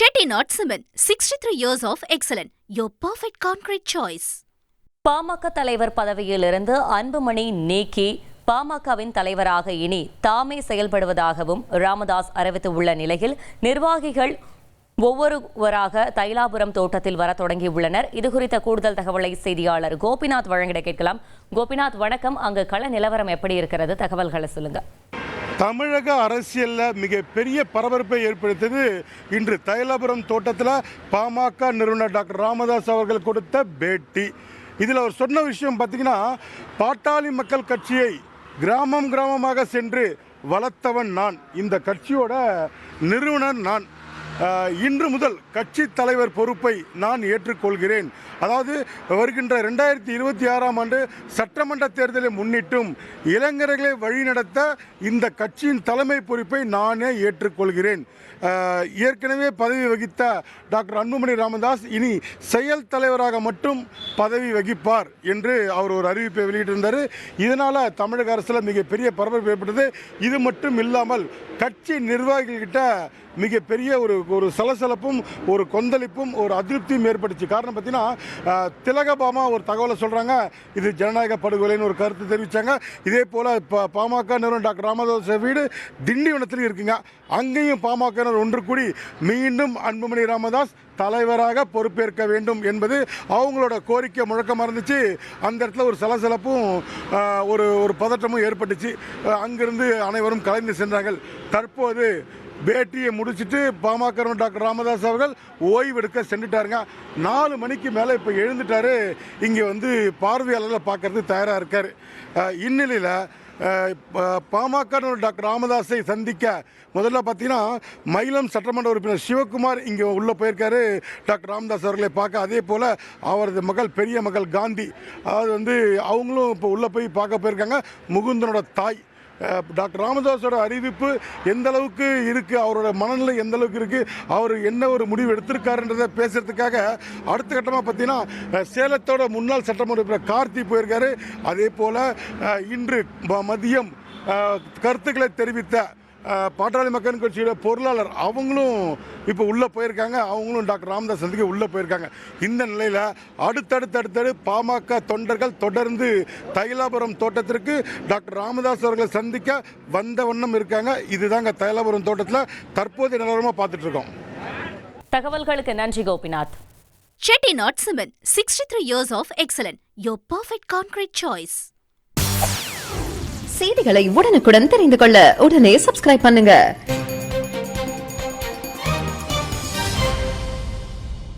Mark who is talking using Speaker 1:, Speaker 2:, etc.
Speaker 1: Chettinad Cement, 63 years of excellence. Your perfect concrete choice.
Speaker 2: PMK தலைவர் பதவியிலிருந்து அன்புமணி நீக்கி பாமகவின் தலைவராக இனி தாமே செயல்படுவதாகவும் ராமதாஸ் அறிவித்துள்ள நிலையில் நிர்வாகிகள் ஒவ்வொருவராக தைலாபுரம் தோட்டத்தில் வர தொடங்கியுள்ளனர். இதுகுறித்த கூடுதல் தகவலை செய்தியாளர் கோபிநாத் வழங்கிட கேட்கலாம். கோபிநாத், வணக்கம். அங்கு கள நிலவரம் எப்படி இருக்கிறது? தகவல்களை சொல்லுங்க.
Speaker 3: தமிழக அரசியலில் மிகப்பெரிய பரபரப்பை ஏற்படுத்தியது இன்று தைலாபுரம் தோட்டத்தில் பாமக நிறுவனர் டாக்டர் ராமதாஸ் அவர்கள் கொடுத்த பேட்டி. இதில் அவர் சொன்ன விஷயம் பார்த்தீங்கன்னா, பாட்டாளி மக்கள் கட்சியை கிராமம் கிராமமாக சென்று வளர்த்தவன் நான், இந்த கட்சியோட நிறுவனர் நான், இன்று முதல் கட்சி தலைவர் பொறுப்பை நான் ஏற்றுக்கொள்கிறேன். அதாவது வருகின்ற 2026ஆம் ஆண்டு சட்டமன்ற தேர்தலை முன்னிட்டும் இளைஞர்களை வழிநடத்த இந்த கட்சியின் தலைமை பொறுப்பை நானே ஏற்றுக்கொள்கிறேன். ஏற்கனவே பதவி வகித்த டாக்டர் அன்புமணி ராமதாஸ் இனி செயல் தலைவராக மட்டும் பதவி வகிப்பார் என்று அவர் ஒரு அறிவிப்பை வெளியிட்டிருந்தார். இதனால் தமிழக அரசில் மிகப்பெரிய பரபரப்பு ஏற்பட்டது. இது மட்டும் இல்லாமல் கட்சி நிர்வாகிகள்கிட்ட மிகப்பெரிய ஒரு சலசலப்பும் ஒரு கொந்தளிப்பும் ஒரு அதிருப்தியும் ஏற்பட்டுச்சு. காரணம் பார்த்தீங்கன்னா, திலகபாமா ஒரு தகவலை சொல்கிறாங்க, இது ஜனநாயக படுகொலைன்னு ஒரு கருத்து தெரிவித்தாங்க. இதே போல் பாமக நிறுவனர் டாக்டர் ராமதாஸ் வீடு திண்டிவனத்தில் இருக்குங்க. அங்கேயும் பாமகவினர் ஒன்று கூடி மீண்டும் அன்புமணி ராமதாஸ் தலைவராக பொறுப்பேற்க வேண்டும் என்பது அவங்களோட கோரிக்கை முழக்கமாக இருந்துச்சு. அந்த இடத்துல ஒரு சலசலப்பும் ஒரு பதற்றமும் ஏற்பட்டுச்சு. அங்கிருந்து அனைவரும் கலைந்து சென்றார்கள். தற்போது பேட்டியை முடிச்சுட்டு பாமக டாக்டர் ராமதாஸ் அவர்கள் ஓய்வெடுக்க சென்றுட்டாருங்க. 4 மணிக்கு மேலே இப்போ எழுந்துட்டாரு. இங்கே வந்து பார்வையாளர்களை பார்க்கறதுக்கு தயாராக இருக்கார். இந்நிலையில் பாமக டாக்டர் ராமதாஸை சந்திக்க முதல்ல பார்த்தீங்கன்னா மயிலம் சட்டமன்ற உறுப்பினர் சிவகுமார் இங்கே உள்ளே போயிருக்காரு டாக்டர் ராமதாஸ் அவர்களை பார்க்க. அதே போல் அவரது மகள், பெரிய மகள் காந்தி, அதாவது வந்து அவங்களும் இப்போ உள்ளே போய் பார்க்க போயிருக்காங்க. முகுந்தனோட தாய். டாக்டர் ராமதாஸோட அறிவிப்பு எந்த அளவுக்கு இருக்குது, அவரோட மனநிலை எந்த அளவுக்கு இருக்குது, அவர் என்ன ஒரு முடிவு எடுத்திருக்காருன்றதை பேசுறதுக்காக அடுத்த கட்டமாக பார்த்தீங்கன்னா சேலத்தோட முன்னாள் சட்டமன்ற உறுப்பினர் கார்த்தி போயிருக்காரு. அதே போல் இன்று மதியம் கருத்துக்களை தெரிவித்த பாட்டாளி மக்கள் கட்சியோட பொருளாளர் அவங்களும் இப்போ உள்ளே போயிருக்காங்க. அவங்களும் டாக்டர் ராமதாஸ் சந்திக்க உள்ளே போயிருக்காங்க. இந்த நிலையில் அடுத்தடுத்து பாமக தொண்டர்கள் தொடர்ந்து தைலாபுரம் தோட்டத்திற்கு டாக்டர் ராமதாஸ் அவர்களை சந்திக்க வந்த வண்ணம் இருக்காங்க. இதுதாங்க தைலாபுரம் தோட்டத்தில் தற்போதைய நிலவரமாக பார்த்துட்டு இருக்கோம்.
Speaker 2: தகவல்களுக்கு நன்றி Gopinath.
Speaker 1: Chettinad Cement, 63 years of excellence. Your perfect concrete choice.
Speaker 4: செய்திகளை உடனுக்குடன் தெரிந்து கொள்ள உடனே சப்ஸ்கிரைப் பண்ணுங்க.